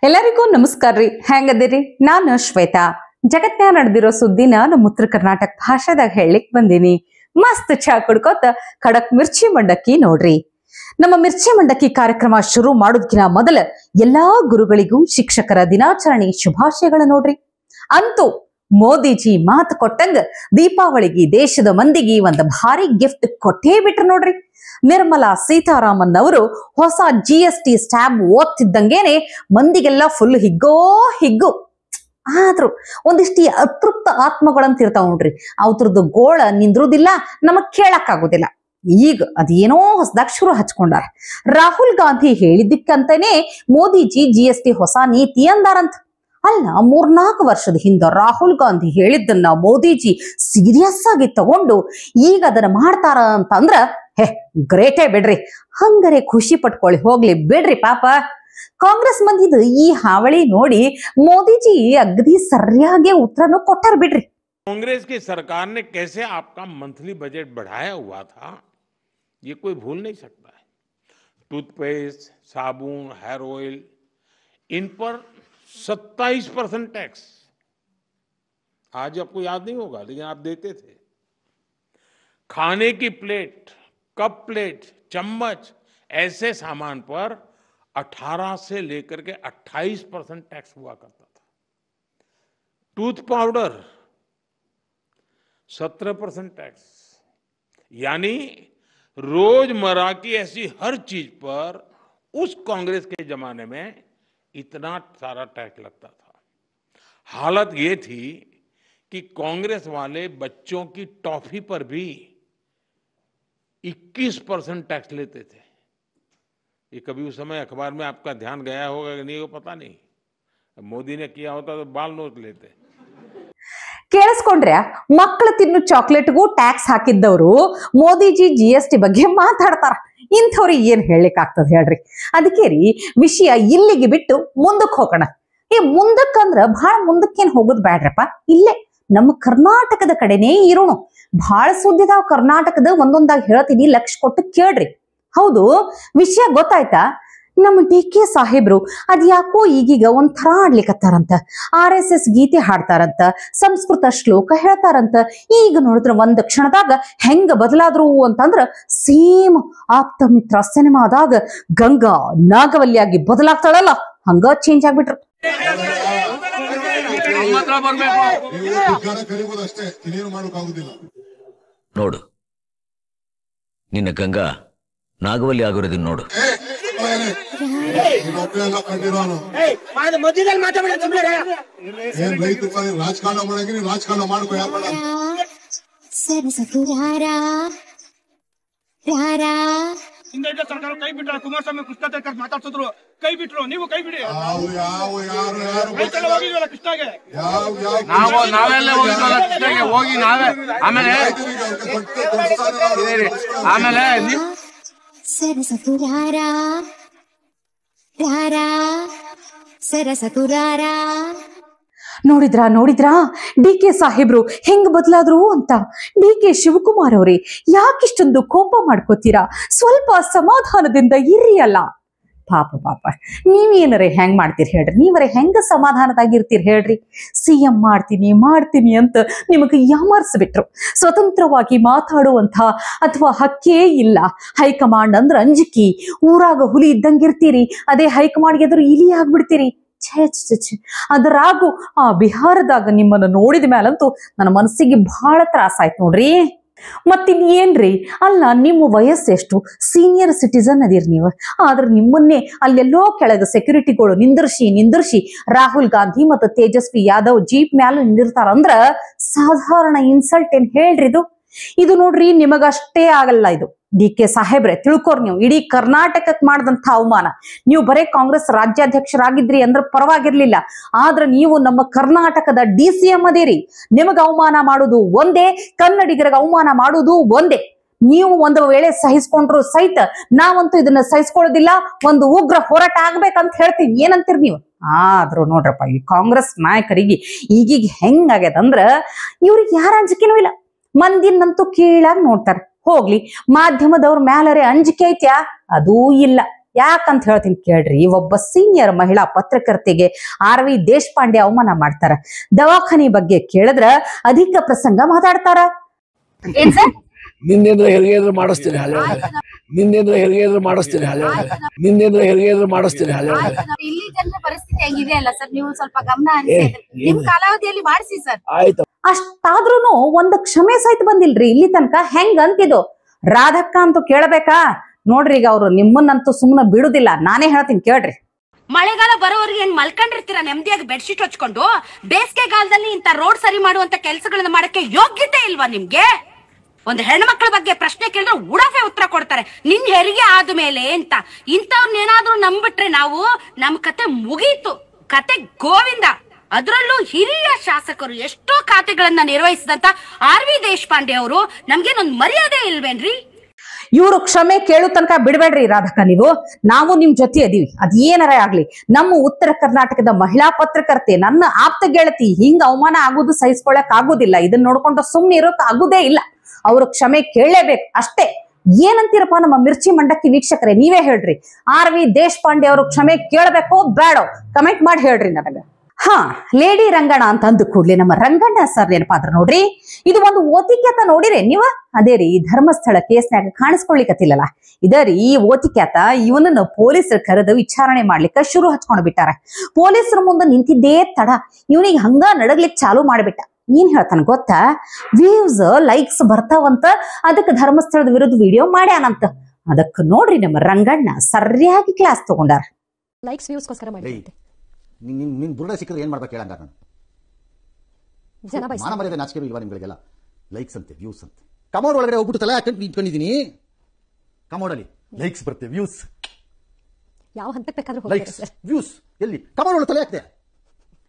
ಎಲ್ಲರಿಗೂ ನಮಸ್ಕಾರ ರೀ. ಹೆಂಗದಿರಿ? ನಾನು ಶ್ವೇತಾ. ಜಗತ್ನ್ಯಾಗ ನಡೆದಿರೋ ಸುದ್ದಿನ ನಮ್ಮ ಉತ್ತರ ಕರ್ನಾಟಕ ಭಾಷೆದಾಗ ಹೇಳಲಿಕ್ ಬಂದೀನಿ. ಮಸ್ತ್ ಚಾ ಕುಡ್ಕೋತ ಖಡಕ್ ಮಿರ್ಚಿ ಮಂಡಕ್ಕಿ ನೋಡ್ರಿ. ನಮ್ಮ ಮಿರ್ಚಿ ಮಂಡಕ್ಕಿ ಕಾರ್ಯಕ್ರಮ ಶುರು ಮಾಡೋದಕ್ಕಿಂತ ಮೊದಲ ಎಲ್ಲಾ ಗುರುಗಳಿಗೂ ಶಿಕ್ಷಕರ ದಿನಾಚರಣೆ ಶುಭಾಶಯಗಳ ನೋಡ್ರಿ. ಅಂತೂ ಮೋದಿಜಿ ಮಾತು ಕೊಟ್ಟಂಗ ದೀಪಾವಳಿಗೆ ದೇಶದ ಮಂದಿಗೆ ಒಂದು ಭಾರಿ ಗಿಫ್ಟ್ ಕೊಟ್ಟೇ ಬಿಟ್ರು ನೋಡ್ರಿ. ನಿರ್ಮಲಾ ಸೀತಾರಾಮನ್ ಅವರು ಹೊಸ GST ಸ್ಟ್ಯಾಬ್ ಓದ್ತಿದ್ದಂಗೆನೆ ಮಂದಿಗೆಲ್ಲ ಫುಲ್ ಹಿಗ್ಗು. ಆದ್ರೂ ಒಂದಿಷ್ಟು ಅತೃಪ್ತ ಆತ್ಮಗಳಂತ ಇರ್ತಾವ ನೋಡ್ರಿ. ಅವ್ರದ್ದು ಗೋಳ ನಿಂದ್ರುದಿಲ್ಲ, ನಮಗ್ ಕೇಳಕ್ ಆಗುದಿಲ್ಲ. ಈಗ ಅದೇನೋ ಹೊಸದಾಗ ಶುರು ಹಚ್ಕೊಂಡಾರ. ರಾಹುಲ್ ಗಾಂಧಿ ಹೇಳಿದ್ದಕ್ಕಂತಾನೆ ಮೋದಿಜಿ GST ಹೊಸ ನೀತಿ ಅಂದಾರಂತ. ಅಲ್ಲ, 3-4 ವರ್ಷದ ಹಿಂದ ರಾಹುಲ್ ಗಾಂಧಿ ಹೇಳಿದ್ದನ್ನ ಮೋದಿಜಿ ಸೀರಿಯಸ್ ಆಗಿ ತಗೊಂಡು ಈಗ ಅದನ್ನ ಮಾಡ್ತಾರ ಅಂತಂದ್ರ ಗ್ರೇಟೇ ಬಿಡ್ರಿ. ಹಂಗರೆ ಖುಷಿ ಪಟ್ಕೊಳ್ಳಿ, ಹೋಗ್ಲಿ ಬಿಡ್ರಿ ಪಾಪ. ಕಾಂಗ್ರೆಸ್ ಮಂದಿದ ಈ ಹಾವಳಿ ನೋಡಿ ಮೋದಿಜಿ ಅಗದಿ ಸರಿಯಾಗಿ ಉತ್ತರನು ಕೊಟ್ಟಾರ ಬಿಡ್ರಿ. कांग्रेस की सरकार ने कैसे आपका मंथली बजट बढ़ाया हुआ था, ये कोई भूल नहीं सकता है। टूथपेस्ट, साबुन, हेयर ऑयल, इन पर 27% टैक्स। आज आपको याद नहीं होगा, लेकिन आप देते थे। खाने की प्लेट, कप प्लेट, चम्मच, ऐसे सामान पर 18 से लेकर के 28% टैक्स हुआ करता था। Tooth powder 17% tax. यानी रोजमर्रा की ऐसी हर चीज पर उस कांग्रेस के जमाने में इतना सारा टैक्स लगता था। हालत ये थी कि कांग्रेस वाले बच्चों की टॉफी पर भी 21% टैक्स लेते थे। ये कभी उस समय अखबार में आपका ध्यान गया होगा कि नहीं, वो पता नहीं। मोदी ने किया होता तो बाल नोट लेते। ಕೇಳಿಸ್ಕೊಂಡ್ರೆ ಮಕ್ಕಳು ತಿನ್ನು ಚಾಕ್ಲೇಟ್ಗೂ ಟ್ಯಾಕ್ಸ್ ಹಾಕಿದ್ದವರು ಮೋದಿಜಿ GST ಬಗ್ಗೆ ಮಾತಾಡ್ತಾರ. ಇಂಥವ್ರಿಗೆ ಏನ್ ಹೇಳಲಿಕ್ ಆಗ್ತದ ಹೇಳ್ರಿ. ಅದಕ್ಕೆ ರೀ ವಿಷಯ ಇಲ್ಲಿಗೆ ಬಿಟ್ಟು ಮುಂದಕ್ಕೆ ಹೋಗೋಣ. ಮುಂದಕ್ಕಂದ್ರ ಬಹಳ ಮುಂದಕ್ಕೇನ್ ಹೋಗೋದ್ ಬ್ಯಾಡ್ರಪ್ಪ, ಇಲ್ಲೇ ನಮ್ಮ ಕರ್ನಾಟಕದ ಕಡೆನೇ ಇರೋಣ. ಬಹಳ ಸುದ್ದಿದಾವ್ ಕರ್ನಾಟಕದ ಒಂದೊಂದಾಗಿ ಹೇಳ್ತೀನಿ, ಲಕ್ಷ ಕೊಟ್ಟು ಕೇಳ್ರಿ. ಹೌದು, ವಿಷಯ ಗೊತ್ತಾಯ್ತಾ? ನಮ್ಮ DK ಸಾಹೇಬ್ರು ಅದ್ಯಾಕೋ ಈಗೀಗ ಒಂಥರ ಆಡ್ಲಿಕ್ಕತ್ತಾರಂತ. RSS ಗೀತೆ ಹಾಡ್ತಾರಂತ, ಸಂಸ್ಕೃತ ಶ್ಲೋಕ ಹೇಳ್ತಾರಂತ. ಈಗ ನೋಡಿದ್ರ ಒಂದ್ ಕ್ಷಣದಾಗ ಹೆಂಗ ಬದಲಾದ್ರು ಅಂತಂದ್ರ ಸೇಮ್ ಆಪ್ತ ಮಿತ್ರ ಸಿನಿಮಾದಾಗ ಗಂಗಾ ನಾಗವಲ್ಲಿಯಾಗಿ ಬದಲಾಗ್ತಾಳಲ್ಲ, ಹಂಗ ಚೇಂಜ್ ಆಗ್ಬಿಟ್ರು. ನೋಡು, ನಿನ್ನ ಗಂಗಾ ನಾಗವಲ್ಲಿ ಆಗಿರೋದನ್ನ ನೋಡು. ರಾಜಕಾರಣ ಮಾಡಂಗಿನಿ, ರಾಜಕಾರಣ ಮಾಡ್ಕೋ. ಸರ್ಕಾರ ಕೈ ಬಿಟ್ರ, ಕುಮಾರಸ್ವಾಮಿ ಕೃಷ್ಣ ಮಾತಾಡ್ಸಿದ್ರು, ಕೈ ಬಿಟ್ರು, ನೀವು ಕೈ ಬಿಡಿ. ಹೋಗಿದ್ವಲ್ಲ ಕೃಷ್ಣಗೆ, ನಾವೆಲ್ಲ ಹೋಗಿದ್ವಲ್ಲ ಕೃಷ್ಣಗೆ, ಹೋಗಿ ನಾವೇ ಆಮೇಲೆ ನೋಡಿದ್ರಾ DK ಸಾಹೇಬ್ರು ಹೆಂಗ್ ಬದಲಾದ್ರು ಅಂತ. DK ಶಿವಕುಮಾರ್ ಅವರೇ, ಯಾಕಿಷ್ಟೊಂದು ಕೋಪ ಮಾಡ್ಕೋತೀರಾ? ಸ್ವಲ್ಪ ಸಮಾಧಾನದಿಂದ ಇರ್ರಿ ಅಲ್ಲ. ಪಾಪ ನೀವೇನರೇ ಹೆಂಗ್ ಮಾಡ್ತೀರಿ ಹೇಳ್ರಿ? ನೀವರೇ ಹೆಂಗ ಸಮಾಧಾನದಾಗಿರ್ತೀರಿ ಹೇಳ್ರಿ? CM ಮಾಡ್ತೀನಿ ಅಂತ ನಿಮಗೆ ಯಾಮಾರಿಸ್ಬಿಟ್ರು. ಸ್ವತಂತ್ರವಾಗಿ ಮಾತಾಡುವಂತ ಅಥವಾ ಹಕ್ಕೇ ಇಲ್ಲ. ಹೈಕಮಾಂಡ್ ಅಂದ್ರ ಅಂಜಿಕಿ. ಊರಾಗ ಹುಲಿ ಇದ್ದಂಗಿರ್ತೀರಿ, ಅದೇ ಹೈಕಮಾಂಡ್ಗೆ ಎದುರು ಇಲಿ ಆಗ್ಬಿಡ್ತೀರಿ. ಛೇ, ಅದರಾಗು ಆ ಬಿಹಾರದಾಗ ನಿಮ್ಮನ್ನು ನೋಡಿದ ಮೇಲಂತೂ ನನ್ನ ಮನಸ್ಸಿಗೆ ಬಹಳ ತ್ರಾಸ ಆಯ್ತು ನೋಡ್ರಿ. ಮತ್ತಿನ್ನೇನ್ರಿ, ಅಲ್ಲ ನಿಮ್ಮ ವಯಸ್ಸೆಷ್ಟು? ಸೀನಿಯರ್ ಸಿಟಿಸನ್ ಅದೀರಿ ನೀವು. ಆದ್ರೆ ನಿಮ್ಮನ್ನೇ ಅಲ್ಲೆಲ್ಲೋ ಕೆಳಗ ಸೆಕ್ಯೂರಿಟಿಗಳು ನಿಂದಿರ್ಸಿ ರಾಹುಲ್ ಗಾಂಧಿ ಮತ್ತು ತೇಜಸ್ವಿ ಯಾದವ್ ಜೀಪ್ ಮ್ಯಾಲ ನಿಂದಿರ್ತಾರಂದ್ರ ಸಾಧಾರಣ ಇನ್ಸಲ್ಟ್ ಏನ್ ಹೇಳ್ರಿ ಇದು ನೋಡ್ರಿ, ನಿಮಗಷ್ಟೇ ಆಗಲ್ಲ ಇದು. DK ಸಾಹೇಬ್ರೆ, ತಿಳ್ಕೋರ್ ನೀವು, ಇಡೀ ಕರ್ನಾಟಕಕ್ಕೆ ಮಾಡಿದಂತ ಅವಮಾನ. ನೀವು ಬರೇ ಕಾಂಗ್ರೆಸ್ ರಾಜ್ಯಾಧ್ಯಕ್ಷರಾಗಿದ್ರಿ ಅಂದ್ರೆ ಪರವಾಗಿರ್ಲಿಲ್ಲ, ಆದ್ರೆ ನೀವು ನಮ್ಮ ಕರ್ನಾಟಕದ DCM ಅದೇರಿ. ನಿಮಗ ಅವಮಾನ ಮಾಡುವುದು ಒಂದೇ, ಕನ್ನಡಿಗರಿಗೆ ಅವಮಾನ ಮಾಡುವುದು ಒಂದೇ. ನೀವು ಒಂದು ವೇಳೆ ಸಹಿಸ್ಕೊಂಡ್ರು ಸಹಿತ ನಾವಂತೂ ಇದನ್ನ ಸಹಿಸ್ಕೊಳ್ಳೋದಿಲ್ಲ. ಒಂದು ಉಗ್ರ ಹೋರಾಟ ಆಗ್ಬೇಕಂತ ಹೇಳ್ತೀವಿ. ಏನಂತೀರಿ ನೀವು? ಆದ್ರೂ ನೋಡ್ರಪ್ಪ, ಈ ಕಾಂಗ್ರೆಸ್ ನಾಯಕರಿಗೆ ಈಗೀಗ ಹೆಂಗಾಗ್ಯದಂದ್ರ ಇವ್ರಿಗೆ ಯಾರ ಅಂಜಿಕೆನೂ ಇಲ್ಲ. ಮಂದಿನಂತೂ ಕೀಳಾಗಿ ನೋಡ್ತಾರ. ಹೋಗ್ಲಿ, ಮಾಧ್ಯಮದವ್ರ ಮ್ಯಾಲರೆ ಅಂಜಿಕೆ ಐತ್ಯಾ? ಅದೂ ಇಲ್ಲ. ಯಾಕಂತ ಹೇಳ್ತೀನಿ ಕೇಳ್ರಿ. ಒಬ್ಬ ಸೀನಿಯರ್ ಮಹಿಳಾ ಪತ್ರಕರ್ತೆಗೆ RV ದೇಶಪಾಂಡೆ ಅವಮಾನ ಮಾಡ್ತಾರ. ದವಾಖಾನಿ ಬಗ್ಗೆ ಕೇಳಿದ್ರ ಅಧಿಕ ಪ್ರಸಂಗ ಮಾತಾಡ್ತಾರ. ನಿನ್ನೇಂದ್ರ ಹೆರಿಗೆ ಇದ್ರೆ ಮಾಡಿಸ್ತೀನಿ ಹಳೆ ನಿನ್ನೇಂದ್ರ ಹೆರಿಗೆ ಇದ್ರೆ ಮಾಡಿಸ್ತೀನಿ ಹಳೆ ನಿನ್ನೇಂದ್ರ ಹೆರಿಗೆ ಇದ್ರೆ ಮಾಡಿಸ್ತೀನಿ ಹಳೆ. ಇಲ್ಲಿ ಜನರ ಪರಿಸ್ಥಿತಿ ಹೆಂಗಿದೆ ಅಲ್ಲ ಸರ್, ನೀವು ಸ್ವಲ್ಪ ಗಮನ ಹರಿಸಿ ನಿಮ್ ಕಾಲಾವಧಿಯಲ್ಲಿ ಮಾಡಿಸಿ ಸರ್. ಆಯ್ತು. ಅಷ್ಟಾದ್ರೂನು ಒಂದ್ ಕ್ಷಮೆ ಸಹಿತ ಬಂದಿಲ್ರಿ ಇಲ್ಲಿ ತನಕ. ಹೆಂಗ್ ಅಂತಿದ್ದು ರಾಧಕ್ಕ ಅಂತೂ ಕೇಳಬೇಕಾ ನೋಡ್ರಿ. ಈಗ ಅವ್ರು ನಿಮ್ಮನ್ನಂತೂ ಸುಮ್ನ ಬಿಡುದಿಲ್ಲ. ನಾನೇ ಹೇಳ್ತೀನಿ ಕೇಳ್ರಿ. ಮಳೆಗಾಲ ಬರೋವರೆಗೆ ಏನ್ ಮಲ್ಕೊಂಡಿರ್ತೀರಾ ನೆಮ್ಮದಿಯಾಗಿ ಬೆಡ್ಶೀಟ್ ಹಚ್ಕೊಂಡು? ಬೇಸಿಗೆಗಾಲದಲ್ಲಿ ಇಂತ ರೋಡ್ ಸರಿ ಮಾಡುವಂತ ಕೆಲಸಗಳನ್ನ ಮಾಡಕ್ಕೆ ಯೋಗ್ಯತೆ ಇಲ್ವಾ ನಿಮ್ಗೆ? ಒಂದು ಹೆಣ್ಮಕ್ಳ ಬಗ್ಗೆ ಪ್ರಶ್ನೆ ಕೇಳಿದ್ರೆ ಉಡಫೆ ಉತ್ತರ ಕೊಡ್ತಾರೆ, ನಿನ್ ಹೆರಿಗೆ ಆದ್ಮೇಲೆ ಅಂತ. ಇಂಥವ್ರನ್ನೇನಾದ್ರೂ ನಂಬಿಟ್ರೆ ನಾವು ನಮ್ ಕತೆ ಮುಗೀತು, ಕತೆ ಗೋವಿಂದ. ಅದರಲ್ಲೂ ಹಿರಿಯ ಶಾಸಕರು ಎಷ್ಟೋ ಖಾತೆಗಳನ್ನ ನಿರ್ವಹಿಸಿದಂತ RV ದೇಶಪಾಂಡೆ ಅವರು ನಮ್ಗೇನೊಂದು ಮರ್ಯಾದೆ ಇಲ್ವೇನ್ರಿ? ಇವ್ರು ಕ್ಷಮೆ ಕೇಳು ತನಕ ಬಿಡ್ಬೇಡ್ರಿ ರಾಧಕ್ಕ. ನೀವು ನಾವು ನಿಮ್ ಜೊತೆ ಅದೀವಿ. ಅದ್ ಏನಾರ ಆಗ್ಲಿ. ನಮ್ಮ ಉತ್ತರ ಕರ್ನಾಟಕದ ಮಹಿಳಾ ಪತ್ರಕರ್ತೆ, ನನ್ನ ಆಪ್ತ ಗೆಳತಿ ಹಿಂಗ ಅವಮಾನ ಆಗುದು ಸಹಿಸ್ಕೊಳಕ್ ಆಗುದಿಲ್ಲ. ಇದನ್ನ ನೋಡ್ಕೊಂಡು ಸುಮ್ನೆ ಇರೋಕ್ ಆಗುದೇ ಇಲ್ಲ. ಅವ್ರು ಕ್ಷಮೆ ಕೇಳಲೇಬೇಕು ಅಷ್ಟೇ. ಏನಂತೀರಪ್ಪ ನಮ್ಮ ಮಿರ್ಚಿ ಮಂಡಕ್ಕಿ ವೀಕ್ಷಕರೇ, ನೀವೇ ಹೇಳ್ರಿ. RV ದೇಶಪಾಂಡೆ ಅವರು ಕ್ಷಮೆ ಕೇಳಬೇಕೋ ಬೇಡೋ ಕಮೆಂಟ್ ಮಾಡಿ ಹೇಳ್ರಿ ನನಗ. ಲೇಡಿ ರಂಗಣ್ಣ ಅಂತ ಅಂದ ಕೂಡ್ಲೆ ನಮ್ಮ ರಂಗಣ್ಣ ಸರ್ ನೆನಪಾದ್ರ ನೋಡ್ರಿ. ಇದು ಒಂದು ಓತಿಕ್ಯಾತ ನೋಡಿರಿ ನೀವ? ಅದೇ ರೀ ಧರ್ಮಸ್ಥಳ ಕೇಸ್ನಾಗ ಕಾಣಿಸ್ಕೊಳ್ಲಿಕ್ಕತ್ತಿಲ್ಲಲ್ಲ, ಇದರಿ ಈ ಓತಿಕ್ಯಾತ. ಇವನನ್ನು ಪೊಲೀಸರು ಕರೆದು ವಿಚಾರಣೆ ಮಾಡ್ಲಿಕ್ಕ ಶುರು ಹಚ್ಕೊಂಡು ಬಿಟ್ಟಾರ. ಪೊಲೀಸರ ಮುಂದೆ ನಿಂತಿದ್ದೇ ತಡ ಇವನಿಗೆ ಹಂಗ ನಡಗ್ಲಿಕ್ಕೆ ಚಾಲು ಮಾಡ್ಬಿಟ್ಟ. ಏನ್ ಹೇಳ್ತಾನ ಗೊತ್ತಾ? ವ್ಯೂಸ್ ಲೈಕ್ಸ್ ಬರ್ತಾವಂತ, ಅದಕ್ಕೆ ಧರ್ಮಸ್ಥಳದ ವಿರುದ್ಧ ವಿಡಿಯೋ ಮಾಡ್ಯಾನಂತ. ಅದಕ್ಕೆ ನೋಡ್ರಿ ನಮ್ಮ ರಂಗಣ್ಣ ಸರಿಯಾಗಿ ಕ್ಲಾಸ್ ತಗೊಂಡಾರ. ಲೈಕ್ಸ್ ವ್ಯೂಸ್ಗೋಸ್ಕರ ಮಾಡಿ ನಿನ್ ಬುರುಡೆ ಸಿಕ್ಕಿದ್ರೆ ಏನ್ ಮಾಡ್ಬೇಕು ಹೇಳಂಗ? ನಾನು ಮಾನ ಮರ್ಯಾದೆ ನಾಚಿಕೆ ಇಲ್ವಾ ನಿಮ್ಗಳಿಗೆಲ್ಲ? ಲೈಕ್ಸ್ ಅಂತೆ ವ್ಯೂಸ್ ಅಂತೆ. ಕಮೋಡ್ ಒಳಗಡೆ ಹೋಗ್ಬಿಟ್ಟು ತಲೆ ಹಾಕೊಂಡು ನಿಂತ್ಕೊಂಡಿದೀನಿ. ಕಮೋಡಲ್ಲಿ ಲೈಕ್ಸ್ ಬರುತ್ತೆ, ವ್ಯೂಸ್ ಯಾವ ಹಂತಕ್ಕೆ ಬೇಕಾದ್ರೂ ಲೈಕ್ಸ್ ವ್ಯೂಸ್ ಎಲ್ಲಿ? ಕಮೋಡ್ ಒಳಗೆ ತಲೆ ಹಾಕ್ದೆ,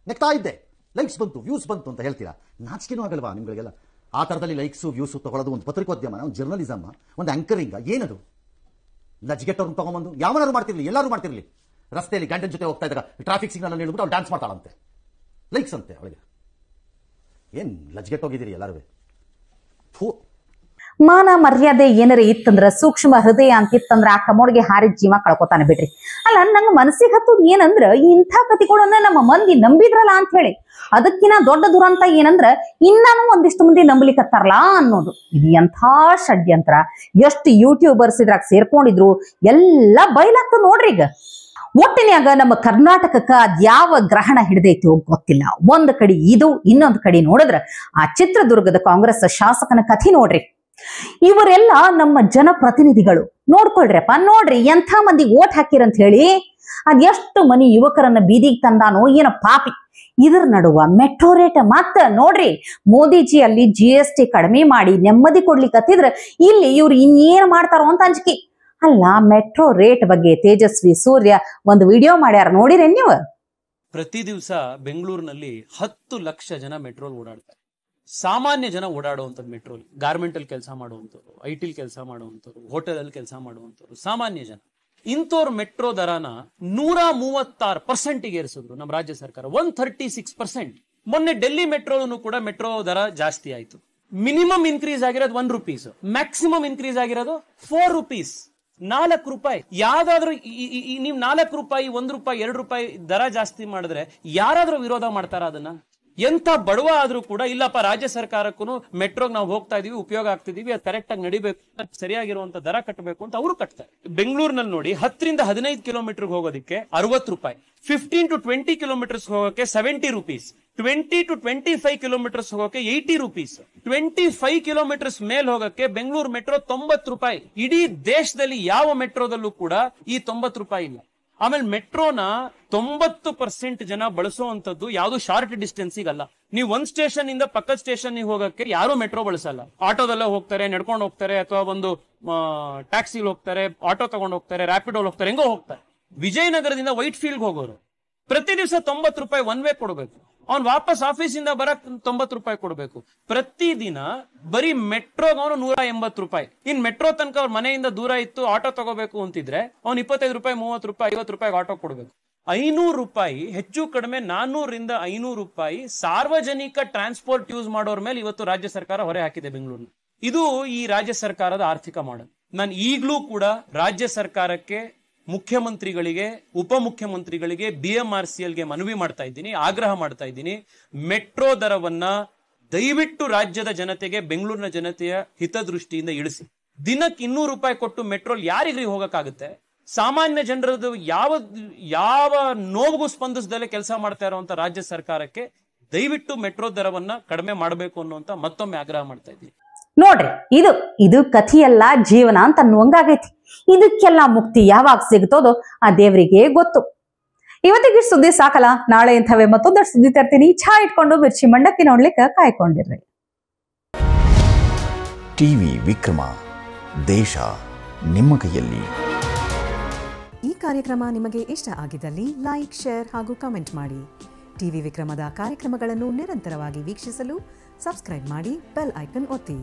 ನೆಕ್ತಾ ಇದ್ದೆ, ಲೈಕ್ಸ್ ಬಂತು ವ್ಯೂಸ್ ಬಂತು ಅಂತ ಹೇಳ್ತೀರಾ? ನಾಚಿಕೆನೂ ಆಗಲ್ವಾ ನಿಮ್ಗಳಿಗೆಲ್ಲ? ಆ ತರದಲ್ಲಿ ಲೈಕ್ಸ್ ವ್ಯೂಸ್ ತಗೊಳ್ಳೋದು ಒಂದು ಪತ್ರಿಕೋದ್ಯಮ, ಒಂದು ಜರ್ನಲಿಸಮ್, ಒಂದು ಆಂಕರಿಂಗ್, ಏನದು? ಲಜ್ಗೆಟ್ಟವ್ರನ್ನ ತಗೊಂಬಂದು ಯಾವನಾರು ಮಾಡ್ತಿರ್ಲಿ, ಎಲ್ಲರೂ ಮಾಡ್ತಿರ್ಲಿ. ರಸ್ತೆಯಲ್ಲಿ ಗಂಡನ ಜೊತೆ ಹೋಗ್ತಾ ಇದ್ದಾಗ ಟ್ರಾಫಿಕ್ ಸಿಗ್ನಲ್ ಅನ್ನು ಹೇಳ್ಬಿಟ್ಟು ಅವ್ರು ಡ್ಯಾನ್ಸ್ ಮಾಡ್ತಾಳಂತೆ, ಲೈಕ್ಸ್ ಅಂತೆ ಅವಳಿಗೆ. ಏನ್ ಲಜ್ಗೆಟ್ಟೋಗಿದ್ದೀರಿ ಎಲ್ಲರೂ? ಮಾನ ಮರ್ಯಾದೆ ಏನಾರ ಇತ್ತಂದ್ರ, ಸೂಕ್ಷ್ಮ ಹೃದಯ ಅಂತಿತ್ತಂದ್ರ ಆ ಕಮೋಡ್ಗೆ ಹಾರಿ ಜೀವ ಕಳ್ಕೊತಾನೆ ಬಿಡ್ರಿ. ಅಲ್ಲ, ನಂಗೆ ಮನಸ್ಸಿಗೆ ಹತ್ತುದು ಏನಂದ್ರ ಇಂಥ ಕತಿಗಳನ್ನ ನಮ್ಮ ಮಂದಿ ನಂಬಿದ್ರಲ್ಲ ಅಂತ ಹೇಳಿ. ಅದಕ್ಕಿನ್ನ ದೊಡ್ಡ ದುರಂತ ಏನಂದ್ರ ಇನ್ನಾನು ಒಂದಿಷ್ಟು ಮಂದಿ ನಂಬಲಿಕ್ಕತ್ತಾರಲ್ಲ ಅನ್ನೋದು. ಇದು ಎಂಥ ಷಡ್ಯಂತ್ರ. ಎಷ್ಟು ಯೂಟ್ಯೂಬರ್ಸ್ ಇದ್ರಾಗ ಸೇರ್ಕೊಂಡಿದ್ರು ಎಲ್ಲ ಬಯಲಾಗ್ತದ ನೋಡ್ರಿ. ಈಗ ಒಟ್ಟಿನ್ಯಾಗ ನಮ್ಮ ಕರ್ನಾಟಕಕ್ಕ ಅದ್ಯಾವ ಗ್ರಹಣ ಹಿಡಿದೈತೋ ಗೊತ್ತಿಲ್ಲ. ಒಂದ್ ಕಡೆ ಇದು, ಇನ್ನೊಂದ್ ಕಡೆ ನೋಡಿದ್ರ ಆ ಚಿತ್ರದುರ್ಗದ ಕಾಂಗ್ರೆಸ್ ಶಾಸಕನ ಕಥೆ ನೋಡ್ರಿ. ಇವರೆಲ್ಲ ನಮ್ಮ ಜನಪ್ರತಿನಿಧಿಗಳು. ನೋಡ್ಕೊಳ್ರಪ್ಪ, ನೋಡ್ರಿ ಎಂಥ ಮಂದಿ ಓಟ್ ಹಾಕಿರಂತ ಹೇಳಿ. ಅದೆಷ್ಟು ಮನಿ ಯುವಕರನ್ನ ಬೀದಿಗೆ ತಂದಾನೋ ಏನೋ ಪಾಪಿ. ಇದ್ರ ನಡುವ ಮೆಟ್ರೋ ರೇಟ್ ಮತ್ತ ನೋಡ್ರಿ, ಮೋದಿಜಿ ಅಲ್ಲಿ GST ಕಡಿಮೆ ಮಾಡಿ ನೆಮ್ಮದಿ ಕೊಡ್ಲಿಕ್ಕತ್ತಿದ್ರ ಇಲ್ಲಿ ಇವ್ರು ಇನ್ನೇನ್ ಮಾಡ್ತಾರೋ ಅಂತ ಅಂಜಿಕೆ. ಅಲ್ಲ, ಮೆಟ್ರೋ ರೇಟ್ ಬಗ್ಗೆ ತೇಜಸ್ವಿ ಸೂರ್ಯ ಒಂದು ವಿಡಿಯೋ ಮಾಡ್ಯಾರ, ನೋಡಿರಿ ನೀವು? ಪ್ರತಿ ದಿವಸ ಬೆಂಗಳೂರಿನಲ್ಲಿ 10 ಲಕ್ಷ ಜನ ಮೆಟ್ರೋಲ್ ಓಡಾಡ್ತಾರೆ. ಸಾಮಾನ್ಯ ಜನ ಓಡಾಡುವಂಥದ್ದು ಮೆಟ್ರೋಲ್. ಗಾರ್ಮೆಂಟ್ ಅಲ್ಲಿ ಕೆಲಸ ಮಾಡುವಂಥವ್ರು, IT ಕೆಲಸ ಮಾಡುವಂಥವ್ರು, ಹೋಟೆಲ್ ಅಲ್ಲಿ ಕೆಲಸ ಮಾಡುವಂಥವ್ರು, ಸಾಮಾನ್ಯ ಜನ. ಇಂಥವ್ರ ಮೆಟ್ರೋ ದರನ 136% ಏರಿಸಿದ್ರು ನಮ್ಮ ರಾಜ್ಯ ಸರ್ಕಾರ. 136%. ಮೊನ್ನೆ ಡೆಲ್ಲಿ ಮೆಟ್ರೋನು ಕೂಡ ಮೆಟ್ರೋ ದರ ಜಾಸ್ತಿ ಆಯ್ತು. ಮಿನಿಮಮ್ ಇನ್ಕ್ರೀಸ್ ಆಗಿರೋದು 1 ರೂಪೀಸ್, ಮ್ಯಾಕ್ಸಿಮಮ್ ಇನ್ಕ್ರೀಸ್ ಆಗಿರೋದು 4 ರೂಪೀಸ್. 4 ರೂಪಾಯಿ. ಯಾವ್ದಾದ್ರು ನೀವು 4 ರೂಪಾಯಿ, 1 ರೂಪಾಯಿ, 2 ರೂಪಾಯಿ ದರ ಜಾಸ್ತಿ ಮಾಡಿದ್ರೆ ಯಾರಾದ್ರೂ ವಿರೋಧ ಮಾಡ್ತಾರ ಅದನ್ನ? ಎಂತ ಬಡವ ಆದ್ರೂ ಕೂಡ ಇಲ್ಲಪ್ಪ, ರಾಜ್ಯ ಸರ್ಕಾರಕ್ಕೂ ಮೆಟ್ರೋಗ್ ನಾವು ಹೋಗ್ತಾ ಇದೀವಿ, ಉಪಯೋಗ ಆಗ್ತಿದೀವಿ, ಅದು ಕರೆಕ್ಟ್ ಆಗಿ ನಡಿಬೇಕು, ಸರಿಯಾಗಿರುವಂತ ದರ ಕಟ್ಟಬೇಕು ಅಂತ ಅವರು ಕಟ್ತಾರೆ. ಬೆಂಗಳೂರಿನಲ್ಲಿ ನೋಡಿ 10 ರಿಂದ 15 ಕಿಲೋಮೀಟರ್ ಹೋಗೋದಕ್ಕೆ 60 ರೂಪಾಯಿ, 15 to 20 ಕಿಲೋಮೀಟರ್ಸ್ ಹೋಗೋಕೆ 70 ರೂಪೀಸ್, 20 to 25 ಕಿಲೋಮೀಟರ್ಸ್ ಹೋಗೋಕೆ 80 ರೂಪೀಸ್, 25 ಕಿಲೋಮೀಟರ್ಸ್ ಮೇಲ್ ಹೋಗಕ್ಕೆ ಬೆಂಗಳೂರು ಮೆಟ್ರೋ 90 ರೂಪಾಯಿ. ಇಡೀ ದೇಶದಲ್ಲಿ ಯಾವ ಮೆಟ್ರೋದಲ್ಲೂ ಕೂಡ ಈ 90 ರೂಪಾಯಿ ಇಲ್ಲ. ಆಮೇಲೆ ಮೆಟ್ರೋನ 90% ಜನ ಬಳಸುವಂತದ್ದು ಯಾವ್ದು ಶಾರ್ಟ್ ಡಿಸ್ಟೆನ್ಸಿಗೆ ಅಲ್ಲ. ನೀವು ಒಂದ್ ಸ್ಟೇಷನ್ ಇಂದ ಪಕ್ಕದ ಸ್ಟೇಷನ್ ಹೋಗಕ್ಕೆ ಯಾರು ಮೆಟ್ರೋ ಬಳಸಲ್ಲ. ಆಟೋದಲ್ಲೇ ಹೋಗ್ತಾರೆ, ನಡ್ಕೊಂಡು ಹೋಗ್ತಾರೆ, ಅಥವಾ ಒಂದು ಟ್ಯಾಕ್ಸಿಲ್ ಹೋಗ್ತಾರೆ, ಆಟೋ ತಗೊಂಡು ಹೋಗ್ತಾರೆ, ರ್ಯಾಪಿಡೋಲ್ ಹೋಗ್ತಾರೆ, ಹೆಂಗೋ ಹೋಗ್ತಾರೆ. ವಿಜಯನಗರದಿಂದ ವೈಟ್ ಫೀಲ್ಡ್ ಹೋಗೋರು ಪ್ರತಿ ದಿವಸ 90 ರೂಪಾಯಿ ಒನ್ ವೇ ಕೊಡಬೇಕು. ಅವ್ನು ವಾಪಸ್ ಆಫೀಸಿಂದ ಬರಕ್ 90 ರೂಪಾಯಿ ಕೊಡಬೇಕು. ಪ್ರತಿದಿನ ಬರೀ ಮೆಟ್ರೋಗೆ ಅವನು 180 ರೂಪಾಯಿ. ಇನ್ ಮೆಟ್ರೋ ತನಕ ಅವ್ರ ಮನೆಯಿಂದ ದೂರ ಇತ್ತು, ಆಟೋ ತಗೋಬೇಕು ಅಂತಿದ್ರೆ ಅವ್ನು 25 ರೂಪಾಯಿ, 30 ರೂಪಾಯಿ, 50 ರೂಪಾಯಿ ಆಟೋ ಕೊಡಬೇಕು. 500 ರೂಪಾಯಿ, ಹೆಚ್ಚು ಕಡಿಮೆ 400 ರಿಂದ 500 ರೂಪಾಯಿ ಸಾರ್ವಜನಿಕ ಟ್ರಾನ್ಸ್ಪೋರ್ಟ್ ಯೂಸ್ ಮಾಡೋರ್ ಮೇಲೆ ಇವತ್ತು ರಾಜ್ಯ ಸರ್ಕಾರ ಹೊರೆ ಹಾಕಿದೆ ಬೆಂಗಳೂರಿನ. ಇದು ಈ ರಾಜ್ಯ ಸರ್ಕಾರದ ಆರ್ಥಿಕ ಮಾಡೆಲ್. ನಾನು ಈಗಲೂ ಕೂಡ ರಾಜ್ಯ ಸರ್ಕಾರಕ್ಕೆ ಮುಖ್ಯಮಂತ್ರಿಗಳಿಗೆ, ಉಪಮುಖ್ಯಮಂತ್ರಿಗಳಿಗೆ, BMRCLಗೆ ಮನವಿ ಮಾಡ್ತಾ ಇದ್ದೀನಿ, ಆಗ್ರಹ ಮಾಡ್ತಾ ಇದ್ದೀನಿ. ಮೆಟ್ರೋ ದರವನ್ನ ದಯವಿಟ್ಟು ರಾಜ್ಯದ ಜನತೆಗೆ, ಬೆಂಗಳೂರಿನ ಜನತೆಯ ಹಿತದೃಷ್ಟಿಯಿಂದ ಇಳಿಸಿ. ದಿನಕ್ಕೆ 200 ರೂಪಾಯಿ ಕೊಟ್ಟು ಮೆಟ್ರೋಲ್ ಯಾರಿಗ್ರಿ ಹೋಗಕ್ಕಾಗುತ್ತೆ? ಸಾಮಾನ್ಯ ಜನರದ್ದು ಯಾವ ನೋವಿಗೂ ಸ್ಪಂದಿಸದಲ್ಲೇ ಕೆಲಸ ಮಾಡ್ತಾ ಇರುವಂತ ರಾಜ್ಯ ಸರ್ಕಾರಕ್ಕೆ ದಯವಿಟ್ಟು ಮೆಟ್ರೋ ದರವನ್ನ ಕಡಿಮೆ ಮಾಡಬೇಕು ಅನ್ನುವಂತ ಮತ್ತೊಮ್ಮೆ ಆಗ್ರಹ ಮಾಡ್ತಾ ಇದ್ದೀನಿ. ನೋಡ್ರಿ, ಇದು ಕಥೆಯಲ್ಲ, ಜೀವನ ಅಂತ ಅನ್ನುವಂಗಾಗೈತಿ. ಇದಕ್ಕೆಲ್ಲ ಮುಕ್ತಿ ಯಾವಾಗ ಸಿಗ್ತೋದೋ ಆ ದೇವರಿಗೆ ಗೊತ್ತು. ಇವತ್ತಿಗೆ ಸುದ್ದಿ ಸಾಕಲ್ಲ, ನಾಳೆ ಇಂಥವೇ ಮತ್ತೊಂದಷ್ಟು ಸುದ್ದಿ ತರ್ತೀನಿ. ಚಹಾ ಇಟ್ಕೊಂಡು ಮಿರ್ಚಿ ಮಂಡಕ್ಕಿ ನೋಡ್ಲಿಕ್ಕೆ ಕಾಯ್ಕೊಂಡಿರ್ರಿ. ಟಿವಿ ವಿಕ್ರಮ, ದೇಶ ನಿಮ್ಮ ಕೈಯಲ್ಲಿ. ಈ ಕಾರ್ಯಕ್ರಮ ನಿಮಗೆ ಇಷ್ಟ ಆಗಿದ್ದಲ್ಲಿ ಲೈಕ್, ಶೇರ್ ಹಾಗೂ ಕಮೆಂಟ್ ಮಾಡಿ. ಟಿವಿ ವಿಕ್ರಮದ ಕಾರ್ಯಕ್ರಮಗಳನ್ನು ನಿರಂತರವಾಗಿ ವೀಕ್ಷಿಸಲು ಸಬ್ಸ್ಕ್ರೈಬ್ ಮಾಡಿ, ಬೆಲ್ ಐಕನ್ ಒತ್ತಿ.